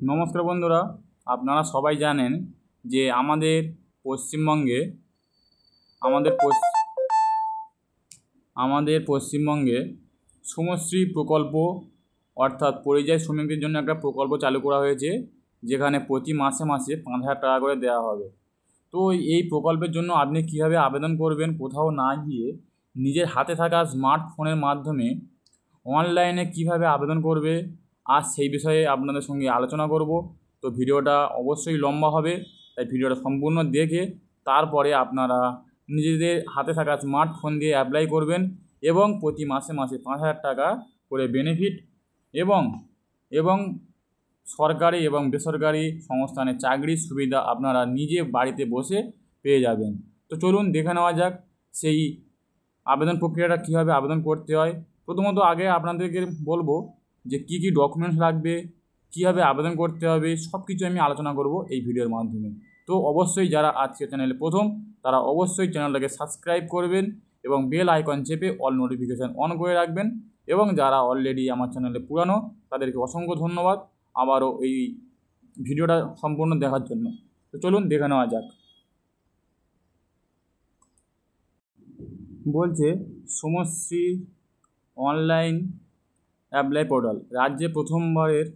নমস্কার বন্ধুরা, আপনারা সবাই জানেন যে পশ্চিমবঙ্গে আমাদের পশ্চিমবঙ্গে শ্রমশ্রী প্রকল্প অর্থাৎ পরিযায়ী শ্রমিকদের জন্য একটা প্রকল্প চালু করা হয়েছে, যেখানে প্রতি মাসে মাসে 5,000 টাকা করে দেওয়া হবে। তো এই প্রকল্পের জন্য আপনি কীভাবে আবেদন করবেন, কোথাও না গিয়ে নিজের হাতে থাকা স্মার্টফোনের মাধ্যমে অনলাইনে কিভাবে আবেদন করবে, আর সেই বিষয়ে আপনাদের সঙ্গে আলোচনা করব। তো ভিডিওটা অবশ্যই লম্বা হবে, তাই ভিডিওটা সম্পূর্ণ দেখে তারপরে আপনারা নিজেদের হাতে থাকা স্মার্টফোন দিয়ে অ্যাপ্লাই করবেন এবং প্রতি মাসে মাসে 5,000 টাকা করে বেনিফিট এবং সরকারি এবং বেসরকারি সংস্থানে চাকরির সুবিধা আপনারা নিজে বাড়িতে বসে পেয়ে যাবেন। তো চলুন দেখে নেওয়া যাক সেই আবেদন প্রক্রিয়াটা কীভাবে আবেদন করতে হয়। প্রথমত আগে আপনাদেরকে বলবো যে কী কী ডকুমেন্টস লাগবে, কীভাবে আবেদন করতে হবে, সব কিছু আমি আলোচনা করব এই ভিডিওর মাধ্যমে। তো অবশ্যই যারা আজকে চ্যানেলে প্রথম, তারা অবশ্যই চ্যানেলটাকে সাবস্ক্রাইব করবেন এবং বেল আইকন চেপে অল নোটিফিকেশান অন করে রাখবেন। এবং যারা অলরেডি আমার চ্যানেলে পুরানো, তাদেরকে অসংখ্য ধন্যবাদ আবারও এই ভিডিওটা সম্পূর্ণ দেখার জন্য। তো চলুন দেখে নেওয়া যাক। বলছে শ্রমশ্রী অনলাইন অ্যাপ্লাই পোর্টাল রাজ্যে প্রথমবারের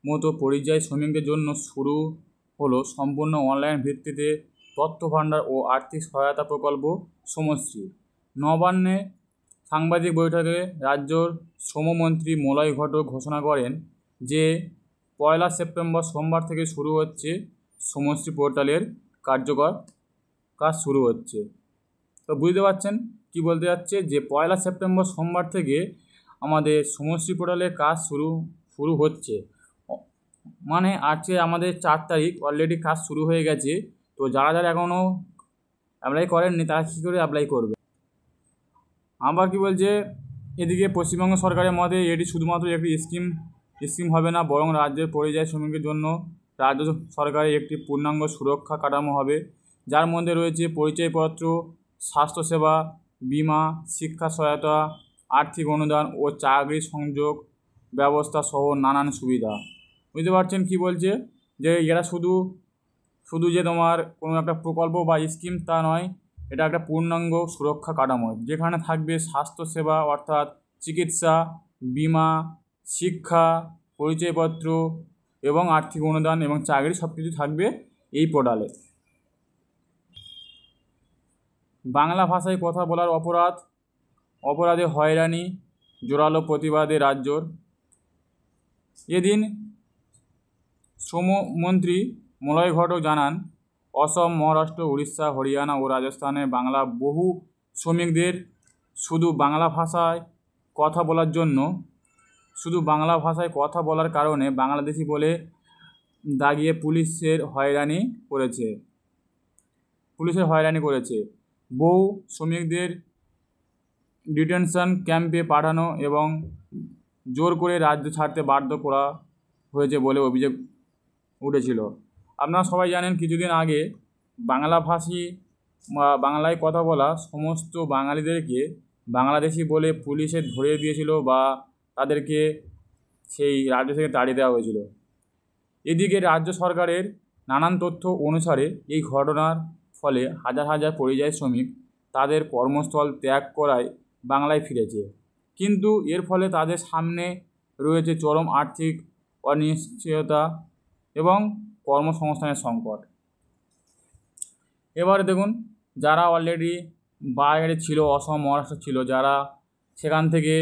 মতো পরিযায়ী শ্রমিকদের জন্য শুরু হলো সম্পূর্ণ অনলাইন ভিত্তিতে তথ্য ভাণ্ডার ও আর্থিক সহায়তা প্রকল্প শ্রমশ্রী। নবান্নে সাংবাদিক বৈঠকে রাজ্যর শ্রমমন্ত্রী মলয় ঘটক ঘোষণা করেন যে 1 সেপ্টেম্বর সোমবার থেকে শুরু হচ্ছে শ্রমশ্রী পোর্টালের কার্যকর কাজ শুরু হচ্ছে। তো বুঝতে পারছেন কি বলতে যাচ্ছে, যে 1 সেপ্টেম্বর সোমবার থেকে আমাদের শ্রমশ্রী পোর্টালের কাজ শুরু হচ্ছে। মানে আজকে আমাদের 4 তারিখ, অলরেডি কাজ শুরু হয়ে গেছে। তো যারা এখনও অ্যাপ্লাই করেননি তারা কী করে অ্যাপ্লাই করবে। আবার কি বলছে, এদিকে পশ্চিমবঙ্গ সরকারের মতে এটি শুধুমাত্র একটি স্কিম হবে না, বরং রাজ্যের পরিযায়ী শ্রমিকের জন্য রাজ্য সরকারের একটি পূর্ণাঙ্গ সুরক্ষা কাঠামো হবে, যার মধ্যে রয়েছে পরিচয়পত্র, স্বাস্থ্যসেবা, বিমা, শিক্ষা সহায়তা, আর্থিক অনুদান ও চাকরি সংযোগ ব্যবস্থা সহ নানান সুবিধা। বুঝতে পারছেন কি বলছে, যে এরা শুধু যে তোমার কোনো একটা প্রকল্প বা স্কিম তা নয়, এটা একটা পূর্ণাঙ্গ সুরক্ষা কাঠামো, যেখানে থাকবে স্বাস্থ্যসেবা অর্থাৎ চিকিৎসা, বিমা, শিক্ষা, পরিচয়পত্র এবং আর্থিক অনুদান এবং চাকরি সব কিছু থাকবে এই পোর্টালে। বাংলা ভাষায় কথা বলার অপরাধে হয়রানি, জোরালো প্রতিবাদে রাজ্যর। এদিন শ্রমমন্ত্রী মলয় ঘটক জানান, অসম, মহারাষ্ট্র, উড়িষ্যা, হরিয়ানা ও রাজস্থানে বাংলা বহু শ্রমিকদের শুধু বাংলা ভাষায় কথা বলার কারণে বাংলাদেশি বলে দাগিয়ে পুলিশের হয়রানি করেছে। বহু শ্রমিকদের ডিটেনশন ক্যাম্পে পাঠানো এবং জোর করে রাজ্য ছাড়তে বাধ্য করা হয়েছে বলে অভিযোগ উঠেছিল। আপনারা সবাই জানেন কিছুদিন আগে বাংলাভাষী বা বাংলায় কথা বলা সমস্ত বাঙালিদেরকে বাংলাদেশি বলে পুলিশে ধরিয়ে দিয়েছিল বা তাদেরকে সেই রাজ্য থেকে তাড়িয়ে দেওয়া হয়েছিল। এদিকে রাজ্য সরকারের নানান তথ্য অনুসারে এই ঘটনার ফলে হাজার হাজার পরিযায়ী শ্রমিক তাদের কর্মস্থল ত্যাগ করায় বাংলায় ফিরেছে, কিন্তু এর ফলে তাদের সামনে রয়েছে চরম আর্থিক অনিশ্চয়তা এবং কর্মসংস্থানের সংকট। এবারে দেখুন, যারা অলরেডি বাইরে ছিল, অসম, মহারাষ্ট্র ছিল, যারা সেখান থেকে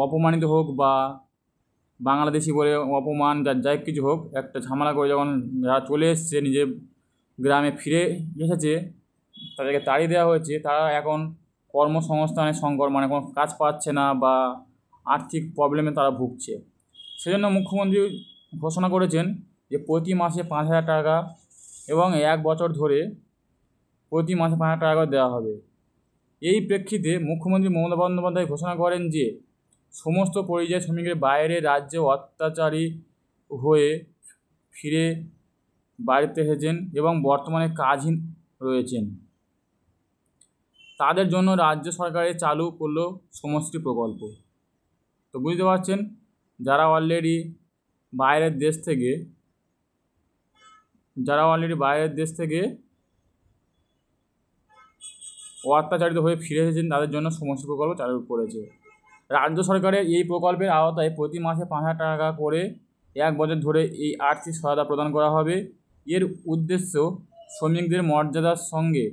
অপমানিত হোক বা বাংলাদেশি বলে অপমান যাই কিছু হোক, একটা ঝামেলা করে যখন যারা চলে এসছে, নিজের গ্রামে ফিরে এসেছে, তাদেরকে তাড়িয়ে দেওয়া হয়েছে, তারা এখন কর্মসংস্থানের সংকট, মানে কোনো কাজ পাচ্ছে না বা আর্থিক প্রবলেমে তারা ভুগছে। সেজন্য মুখ্যমন্ত্রী ঘোষণা করেছেন যে প্রতি মাসে 5,000 টাকা এবং 1 বছর ধরে প্রতি মাসে 5,000 টাকা করে দেওয়া হবে। এই প্রেক্ষিতে মুখ্যমন্ত্রী মমতা বন্দ্যোপাধ্যায় ঘোষণা করেন যে সমস্ত পরিযায়ী শ্রমিকের বাইরে রাজ্যে অত্যাচারী হয়ে ফিরে বাড়িতে এসেছেন এবং বর্তমানে কাজহীন রয়েছেন, তাদের জন্য রাজ্য সরকারে চালু করলো শ্রমশ্রী প্রকল্প। তো বুঝতে পারছেন, যারা অলরেডি বাইরের দেশ থেকে অত্যাচারিত হয়ে ফিরে এসেছেন তাদের জন্য সমষ্টি প্রকল্প চালু করেছে। রাজ্য সরকারের এই প্রকল্পের আওতায় প্রতি মাসে 5,000 টাকা করে 1 বছর ধরে এই আর্থিক সহায়তা প্রদান করা হবে। এর উদ্দেশ্য শ্রমিকদের মর্যাদার সঙ্গে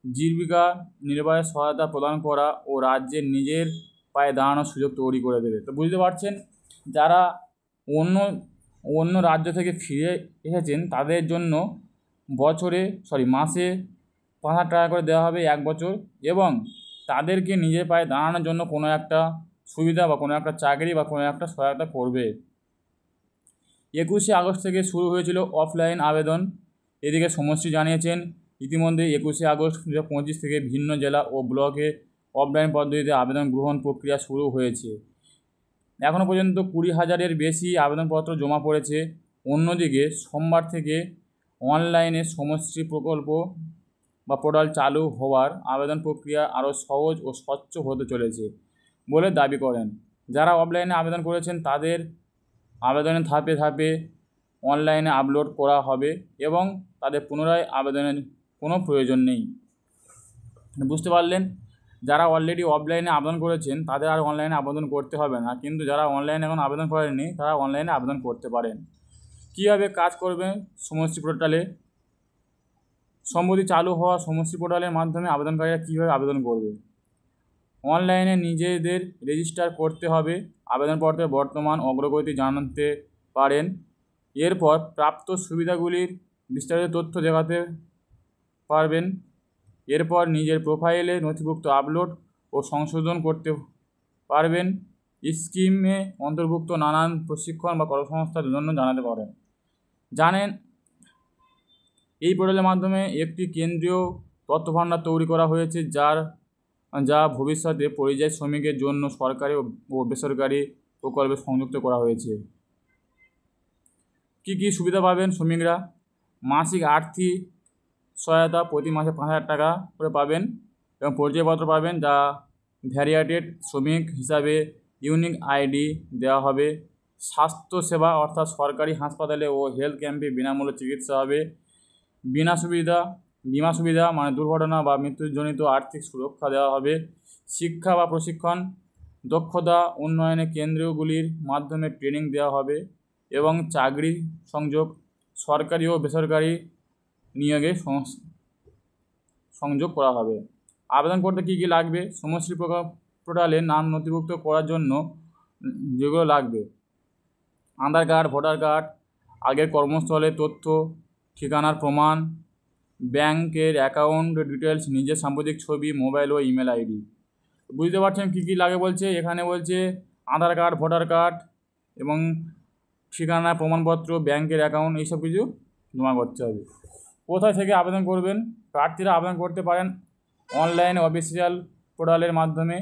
জীবিকা নির্বাহের সহায়তা প্রদান করা ও রাজ্যের নিজের পায়ে দাঁড়ানোর সুযোগ তৈরি করে দেবে। তো বুঝতে পারছেন, যারা অন্য রাজ্য থেকে ফিরে এসেছেন তাদের জন্য মাসে 5,000 টাকা করে দেওয়া হবে 1 বছর, এবং তাদেরকে নিজের পায়ে দাঁড়ানোর জন্য কোনো একটা সুবিধা বা কোনো একটা চাকরি বা কোনো একটা সহায়তা করবে। 21শে আগস্ট থেকে শুরু হয়েছিল অফলাইন আবেদন। এদিকে সমষ্টি জানিয়েছেন ইতিমধ্যে 21শে আগস্ট 2025 থেকে ভিন্ন জেলা ও ব্লকে অফলাইন পদ্ধতিতে আবেদন গ্রহণ প্রক্রিয়া শুরু হয়েছে। এখনও পর্যন্ত 20,000-এর বেশি আবেদনপত্র জমা পড়েছে। অন্যদিকে সোমবার থেকে অনলাইনে সমষ্টি প্রকল্প বা পোর্টাল চালু হওয়ার আবেদন প্রক্রিয়া আরও সহজ ও স্বচ্ছ হতে চলেছে বলে দাবি করেন। যারা অফলাইনে আবেদন করেছেন তাদের আবেদনের ধাপে ধাপে অনলাইনে আপলোড করা হবে এবং তাদের পুনরায় আবেদনের কোনো প্রয়োজন নেই। বুঝতে পারলেন, যারা অলরেডি অফলাইনে আবেদন করেছেন তাদের আর অনলাইনে আবেদন করতে হবে না, কিন্তু যারা অনলাইনে এখন আবেদন করেননি তারা অনলাইনে আবেদন করতে পারেন। কীভাবে কাজ করবেন সমষ্টি পোর্টালে? সম্প্রতি চালু হওয়া সমষ্টি পোর্টালের মাধ্যমে আবেদনকারীরা কীভাবে আবেদন করবে? অনলাইনে নিজেদের রেজিস্টার করতে হবে, আবেদনপত্রের বর্তমান অগ্রগতি জানাতে পারেন, এরপর প্রাপ্ত সুবিধাগুলির বিস্তারিত তথ্য দেখাতে পারবেন, এরপর নিজের প্রোফাইলে নথিভুক্ত আপলোড ও সংশোধন করতে পারবেন, স্কিমে অন্তর্ভুক্ত নানান প্রশিক্ষণ বা কর্মসংস্থার জন্য জানাতে পারেন। জানেন, এই পোর্টালের মাধ্যমে একটি কেন্দ্রীয় তথ্যভাণ্ডার তৈরি করা হয়েছে যা ভবিষ্যতে পরিযায়ী শ্রমিকের জন্য সরকারি ও বেসরকারি প্রকল্পে সংযুক্ত করা হয়েছে। কী কী সুবিধা পাবেন শ্রমিকরা? মাসিক আর্থিক সহায়তা প্রতি মাসে 5,000 টাকা করে পাবেন এবং পরিচয়পত্র পাবেন যা ভ্যারিয়েটেড শ্রমিক হিসাবে ইউনিক আইডি দেওয়া হবে। স্বাস্থ্যসেবা অর্থাৎ সরকারি হাসপাতালে ও হেলথ ক্যাম্পে বিনামূল্যে চিকিৎসা হবে। বিমা সুবিধা মানে দুর্ঘটনা বা মৃত্যুজনিত আর্থিক সুরক্ষা দেওয়া হবে। শিক্ষা বা প্রশিক্ষণ, দক্ষতা উন্নয়নে কেন্দ্রগুলির মাধ্যমে ট্রেনিং দেওয়া হবে এবং চাকরি সংযোগ, সরকারি ও বেসরকারি নিয়োগে সংযোগ করা হবে। আবেদন করতে কী কী লাগবে? সমষ্টি পোর্টালে নাম নথিভুক্ত করার জন্য যেগুলো লাগবে: আধার কার্ড, ভোটার কার্ড, আগের কর্মস্থলের তথ্য, ঠিকানার প্রমাণ, ব্যাংকের অ্যাকাউন্ট ডিটেলস, নিজের সাম্প্রতিক ছবি, মোবাইল ও ইমেল আইডি। বুঝতে পারছেন কী কী লাগে বলছে? এখানে বলছে আধার কার্ড, ভোটার কার্ড এবং ঠিকানা প্রমাণপত্র, ব্যাংকের অ্যাকাউন্ট, এইসব কিছু জমা করতে হবে। কোথায় থেকে আবেদন করবেন? প্রার্থীরা আবেদন করতে পারেন অনলাইন অফিসিয়াল পোর্টালের মাধ্যমে,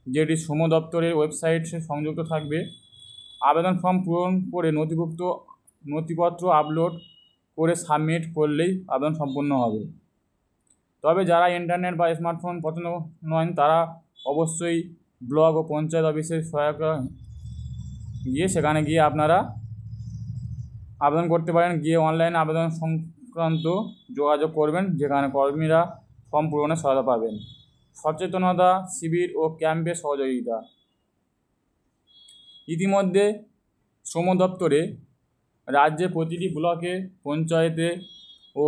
যেটি শ্রম দপ্তরের ওয়েবসাইটে সংযুক্ত থাকবে। আবেদন ফর্ম পূরণ করে নথিপত্র আপলোড করে সাবমিট করলেই আবেদন সম্পূর্ণ হবে। তবে যারা ইন্টারনেট বা স্মার্টফোন পছন্দ নয় তারা অবশ্যই ব্লক ও পঞ্চায়েত অফিসের সহায়তা সেখানে গিয়ে আপনারা আবেদন করতে পারেন। গিয়ে অনলাইনে আবেদন সংক্রান্ত যোগাযোগ করবেন, যেখানে কর্মীরা ফর্ম পূরণে সহায়তা পাবেন। সচেতনতা শিবির ও ক্যাম্পে সহযোগিতা। ইতিমধ্যে শ্রম দপ্তরে রাজ্যে প্রতিটি ব্লকে, পঞ্চায়েতে ও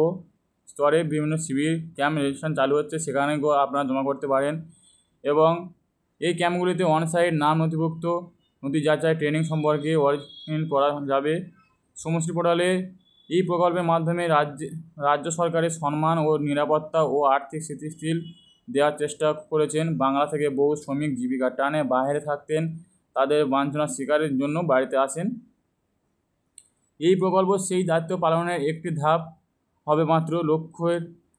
স্তরে বিভিন্ন শিবির ক্যাম্প রেজিস্ট্রেশন চালু হচ্ছে, সেখানে আপনারা জমা করতে পারেন এবং এই ক্যাম্পগুলিতে অনসাইট নাম নথিভুক্ত, নথি যাচাই, ট্রেনিং সম্পর্কে অরিজিনাল করা যাবে। সমষ্টি পোর্টালে এই প্রকল্পের মাধ্যমে রাজ্য সরকারের সম্মান ও নিরাপত্তা ও আর্থিক স্থিতিশীল দেওয়ার চেষ্টা করেছেন। বাংলা থেকে বহু শ্রমিক জীবিকার টানে বাইরে থাকতেন, তাদের বাঞ্ছনার শিকারের জন্য বাড়িতে আসেন। এই প্রকল্প সেই দায়িত্ব পালনের একটি ধাপ হবে মাত্র।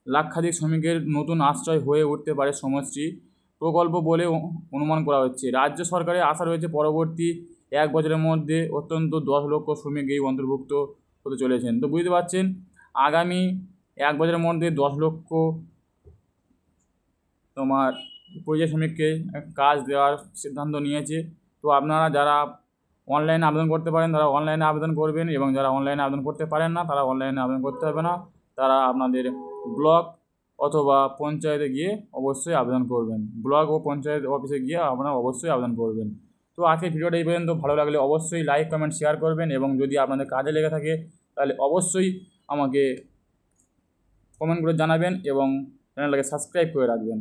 লাক্ষাধিক শ্রমিকের নতুন আশ্রয় হয়ে উঠতে পারে সমষ্টি প্রকল্প বলে অনুমান করা হচ্ছে। রাজ্য সরকারের আশা রয়েছে পরবর্তী 1 বছরের মধ্যে অন্তত 10 লক্ষ শ্রমিক এই অন্তর্ভুক্ত হতে চলেছেন। তো বুঝতে পারছেন, আগামী 1 বছরের মধ্যে 10 লক্ষ পরিযায়ী শ্রমিককে কাজ দেওয়ার সিদ্ধান্ত নিয়েছে। তো আপনারা যারা অনলাইনে আবেদন করতে পারেন তারা অনলাইনে আবেদন করবেন, এবং যারা অনলাইনে আবেদন করতে পারেন না তারা অনলাইনে আবেদন করতে হবে না। তারা আপনাদের ব্লক অথবা পঞ্চায়েতে গিয়ে অবশ্যই আবেদন করবেন, ব্লক ও পঞ্চায়েত অফিসে গিয়ে আপনারা অবশ্যই আবেদন করবেন। তো আজকের ভিডিওটা এই পর্যন্ত। ভালো লাগলে অবশ্যই লাইক কমেন্ট শেয়ার করবেন, এবং যদি আপনাদের কাজে লেগে থাকে তাহলে অবশ্যই আমাকে কমেন্ট করে জানাবেন এবং চ্যানেলটাকে সাবস্ক্রাইব করে রাখবেন।